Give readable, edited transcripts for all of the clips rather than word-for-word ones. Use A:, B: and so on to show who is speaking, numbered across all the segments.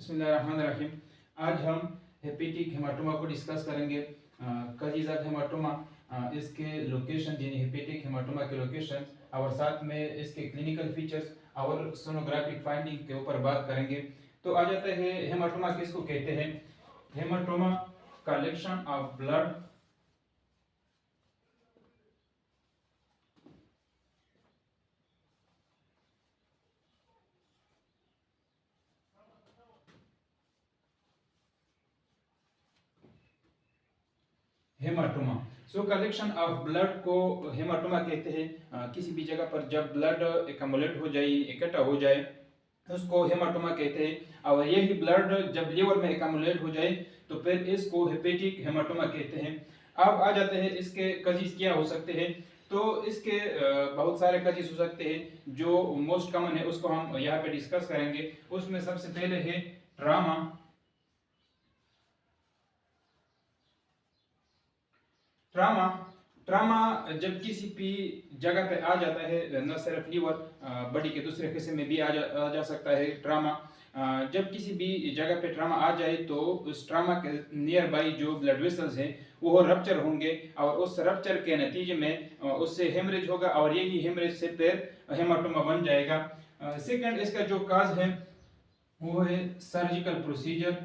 A: बिस्मिल्लाहिर्रहमानिर्रहीम। आज हम हेपेटिक हेमाटोमा को डिस्कस करेंगे। कजीज़ात हेमाटोमा, इसके लोकेशन यानी हेपेटिक हेमाटोमा के लोकेशन और साथ में इसके क्लिनिकल फीचर्स और सोनोग्राफिक फाइंडिंग के ऊपर बात करेंगे। तो आ जाता है हेमाटोमा किसको कहते हैं। Haematoma collection of blood haematoma. So collection of blood को हेमाटोमा कहते हैं। किसी भी जगह पर जब ब्लड एकमुलेट हो जाए, इकट्ठा हो जाए, उसको हेमाटोमा कहते हैं। और यही ब्लड जब लीवर में एकमुलेट हो जाए तो फिर इसको हेपेटिक हेमाटोमा कहते हैं। अब आ जाते हैं इसके कजीज क्या हो सकते हैं। तो इसके बहुत सारे कजीज हो सकते हैं। जो मोस्ट कॉमन है उसको हम यहाँ पे डिस्कस करेंगे। उसमें सबसे पहले है ट्रामा। ट्रामा ट्रामा जब किसी भी जगह पे आ जाता है, न सिर्फ लीवर, बॉडी के दूसरे हिस्से में भी आ जा सकता है ट्रामा। जब किसी भी जगह पे ट्रामा आ जाए तो उस ट्रामा के नियर बाई जो ब्लड वेसल्स हैं वो रप्चर होंगे और उस रप्चर के नतीजे में उससे हेमरेज होगा और यही हेमरेज से फिर हेमाटोमा बन जाएगा। सेकंड इसका जो काज है वो है सर्जिकल प्रोसीजर।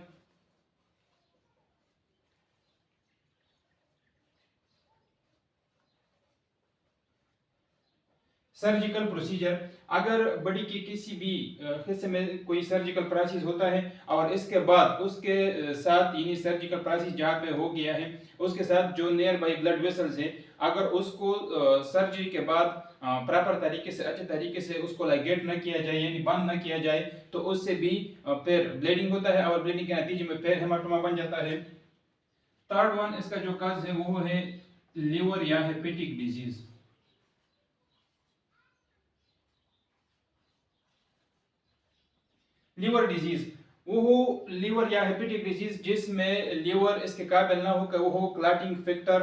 A: सर्जिकल प्रोसीजर, अगर बॉडी के किसी भी हिस्से में कोई सर्जिकल प्रोसेस होता है और इसके बाद उसके साथ यानी सर्जिकल प्रोसेस जहाँ पे हो गया है उसके साथ जो नियर बाई ब्लड वेसल्स है, अगर उसको सर्जरी के बाद प्रॉपर तरीके से, अच्छे तरीके से उसको लाइगेट न किया जाए यानी बंद न किया जाए तो उससे भी फिर ब्लीडिंग होता है और ब्लीडिंग के नतीजे में फिर हेमाटोमा बन जाता है। थर्ड वन इसका जो काज है वो है लीवर या हेपेटिक डिजीज। लीवर डिजीज वो हो लीवर या हेपेटिक डिजीज जिसमें लीवर इसके काबिल ना हो कि वो क्लॉटिंग फैक्टर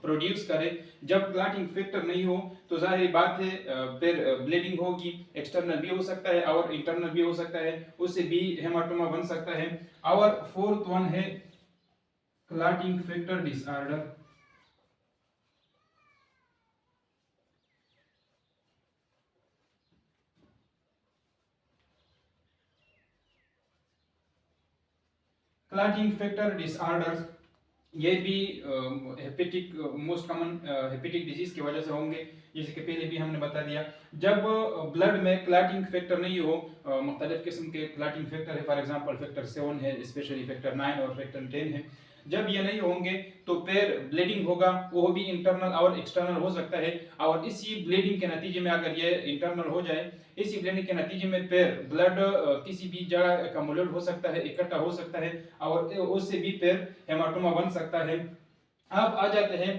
A: प्रोड्यूस करे। जब क्लॉटिंग फैक्टर नहीं हो तो जाहिर बात है फिर ब्लीडिंग होगी। एक्सटर्नल भी हो सकता है और इंटरनल भी हो सकता है, उससे भी हेमाटोमा बन सकता है। और फोर्थ वन है clotting factor disorder. Clotting factor disorders ये भी hepatic most common hepatic disease की वजह से होंगे। जैसे कि पहले भी हमने बता दिया, जब ब्लड में क्लॉटिंग फैक्टर नहीं हो, मुख्तलिफ किस्म के क्लॉटिंग फैक्टर है, फॉर एग्जांपल फैक्टर 7 है, स्पेशली फैक्टर 9 और फैक्टर 10 है। जब ये नहीं होंगे तो फिर ब्लीडिंग होगा, वो भी इंटरनल और एक्सटर्नल हो सकता है। और इसी ब्लीडिंग के नतीजे में अगर ये इंटरनल हो जाए, इसी ब्लीडिंग के नतीजे में फिर ब्लड किसी भी जगह एकमुलेट हो सकता है, इकट्ठा हो सकता है और उससे भी फिर हेमाटोमा बन सकता है। अब आ जाते हैं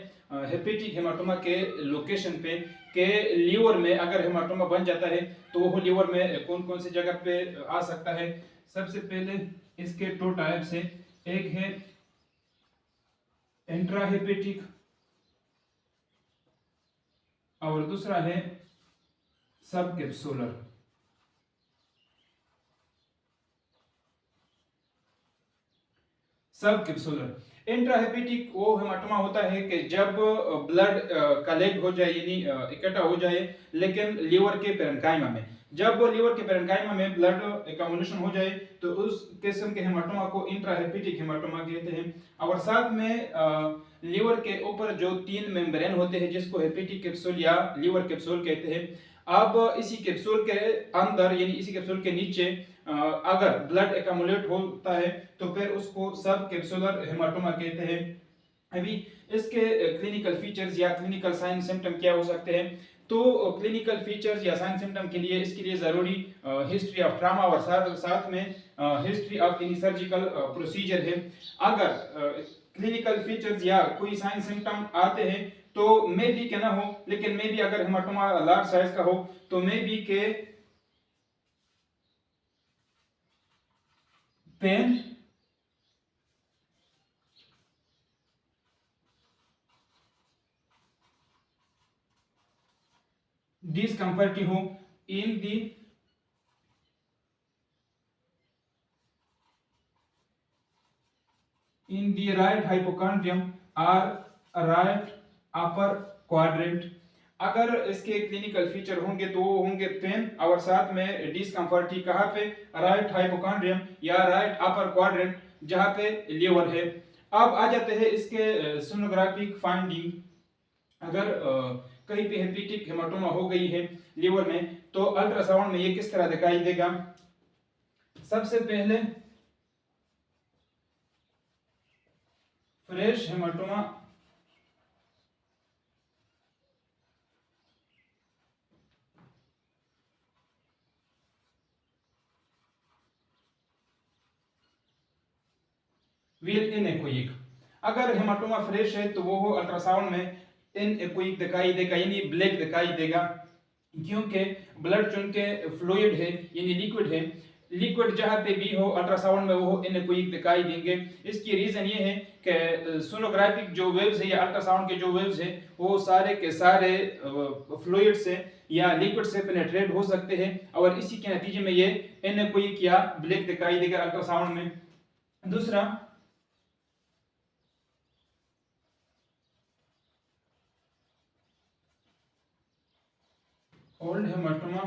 A: हेपेटिक हेमाटोमा के लोकेशन पे के लीवर में अगर हेमाटोमा बन जाता है तो वो लीवर में कौन कौन सी जगह पे आ सकता है। सबसे पहले इसके दो टाइप्स हैं। एक है इंट्राहेपेटिक और दूसरा है सब कैप्सुलर। सब कैप्सुलर इंट्राहेपेटिक वो हेमाटोमा होता है कि जब ब्लड कलेक्ट हो जाए यानी इकट्ठा हो जाए, लेकिन लीवर के पेरेन्काइमा में, जब लीवर के पेरेन्काइमा में ब्लड एकमुलेशन हो जाए तो उस किस्म के हेमाटोमा को इंट्राहेपेटिक हेमाटोमा कहते हैं। और साथ में लीवर के ऊपर जो 3 मेम्ब्रेन होते हैं जिसको हेपेटिक कैप्सूल या लीवर कैप्सूल कहते हैं। अब इसी कैप्सूल के अंदर यानी इसी कैप्सूल के नीचे अगर ब्लड एकमुलेट होता है तो फिर उसको सब कैप्सुलर हेमाटोमा कहते हैं। अभी इसके क्लिनिकल फीचर्स या क्लिनिकल साइन सिम्टम क्या हो सकते हैं। तो क्लिनिकल फीचर्स या साइन सिम्टम के लिए इसके लिए ज़रूरी हिस्ट्री ऑफ ट्रामा और साथ में history of any surgical procedure है। अगर क्लिनिकल फीचर्स या कोई साइन सिम्टम आते हैं तो मे बी के ना हो, लेकिन मे बी अगर हेमाटोमा लार्ज साइज का हो तो मे बी के पेन, discomfort हो in the in the right hypochondrium or right upper quadrant. अगर इसके क्लिनिकल फीचर होंगे तो वो होंगे पेन और साथ में डिस्कम्फर्ट। कहाँ पे? राइट हाइपोकॉन्ड्रियम या राइट अपर क्वाड्रेंट जहाँ पे लीवर है। अब आ जाते हैं इसके सोनोग्राफिक फाइंडिंग। अगर कहीं पे हेपेटिक हेमाटोमा हो गई है लीवर में तो अल्ट्रासाउंड में ये किस तरह दिखाई देगा? सबसे पहले फ्रेश हेमाटोमा विल इनएक्विक। अगर हेमाटोमा फ्रेश है तो वो अल्ट्रासाउंड में इनएक्विक दिखाई देगा, यानी ब्लैक दिखाई देगा, क्योंकि ब्लड चूंकि फ्लूइड है यानी लिक्विड है, लिक्विड जहाँ पे भी हो अल्ट्रासाउंड में वो इनएक्विक दिखाई देंगे। इसकी रीजन ये है कि सोनोग्राफिक जो वेव्स है या अल्ट्रासाउंड के जो वेव्स है वो सारे के सारे फ्लूइड से या लिक्विड से पेनेट्रेट हो सकते हैं और इसी के नतीजे में ये इनएक्विक या ब्लैक दिखाई देगा अल्ट्रासाउंड में। दूसरा, ओल्ड हेमाटोमा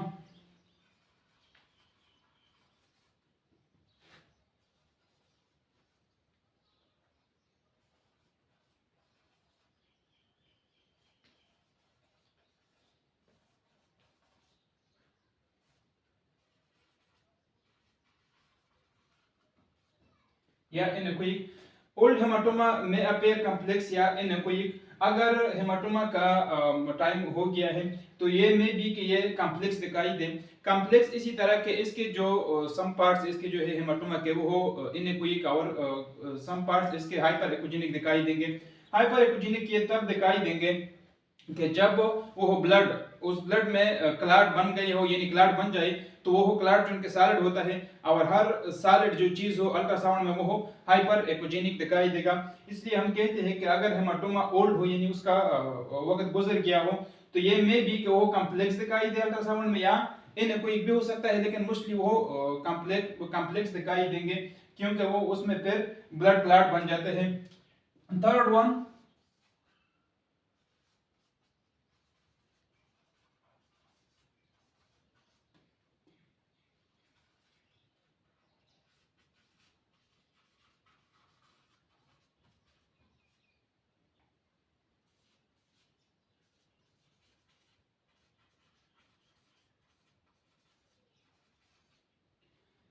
A: या इनक्विक। ओल्ड हेमाटोमा में अपेयर कॉम्प्लेक्स या इनक्विक। अगर हेमाटोमा का टाइम हो गया है तो ये में भी कि ये कॉम्प्लेक्स दिखाई दे। कॉम्प्लेक्स इसी तरह के इसके जो सम पार्ट्स इसके जो है हेमाटोमा के वो हो इनक्विक और सम पार्ट्स इसके हाइपर एक्विजेनिक दिखाई देंगे। हाइपर एक्विजेनिक ये तब दिखाई देंगे कि जब वो ब्लड उस ब्लड में क्लाट बन गई हो, यानी क्लाट बन जाए तो वो क्लाट चूंकि सॉलिड होता है और हर सॉलिड जो चीज हो अल्ट्रासाउंड में वो हाइपर एक्विजेनिक दिखाई देगा। इसलिए हम कहते हैं कि अगर हेमाटोमा ओल्ड हो यानी उसका वक्त गुजर गया हो तो ये में भी कि वो कॉम्प्लेक्स दिखाई दे अल्ट्रासाउंड में या इनएक्विक भी हो सकता है, लेकिन मोस्टली वो कॉम्प्लेक्स दिखाई देंगे क्योंकि वो उसमें फिर ब्लड क्लाट बन जाते हैं। Third one,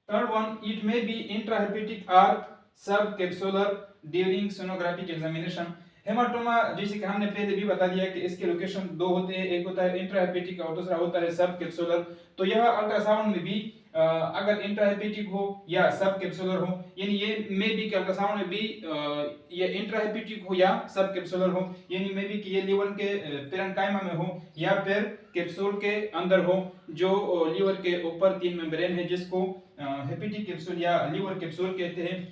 A: third one, it may be intrahepatic or subcapsular during sonographic examination। Haematoma जैसे कि हमने पहले भी बता दिया कि इसके लोकेशन दो होते हैं, एक होता है इंट्राहेपेटिक और दूसरा होता है सब कैप्सुलर। तो यह अल्ट्रासाउंड में भी अगर इंट्राहेपेटिक हो या सब कैप्सुलर हो, यानी ये मे बी कि अल्ट्रासाउंड में भी ये इंट्राहेपेटिक हो या सब कैप्सुलर हो, यानी मे बी कि ये लीवर के पेरेन्काइमा में हो या फिर कैप्सूल के अंदर हो, जो लीवर के ऊपर तीन मेम्ब्रेन है जिसको हेपेटिक कैप्सूल या लीवर कैप्सूल कहते हैं।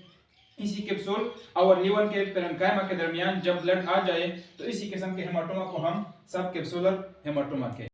A: इसी कैप्सूल और लीवर के पेरेन्काइमा के दरमियान जब ब्लड आ जाए तो इसी किस्म के हेमाटोमा को हम सब कैप्सुलर हेमाटोमा कहते हैं।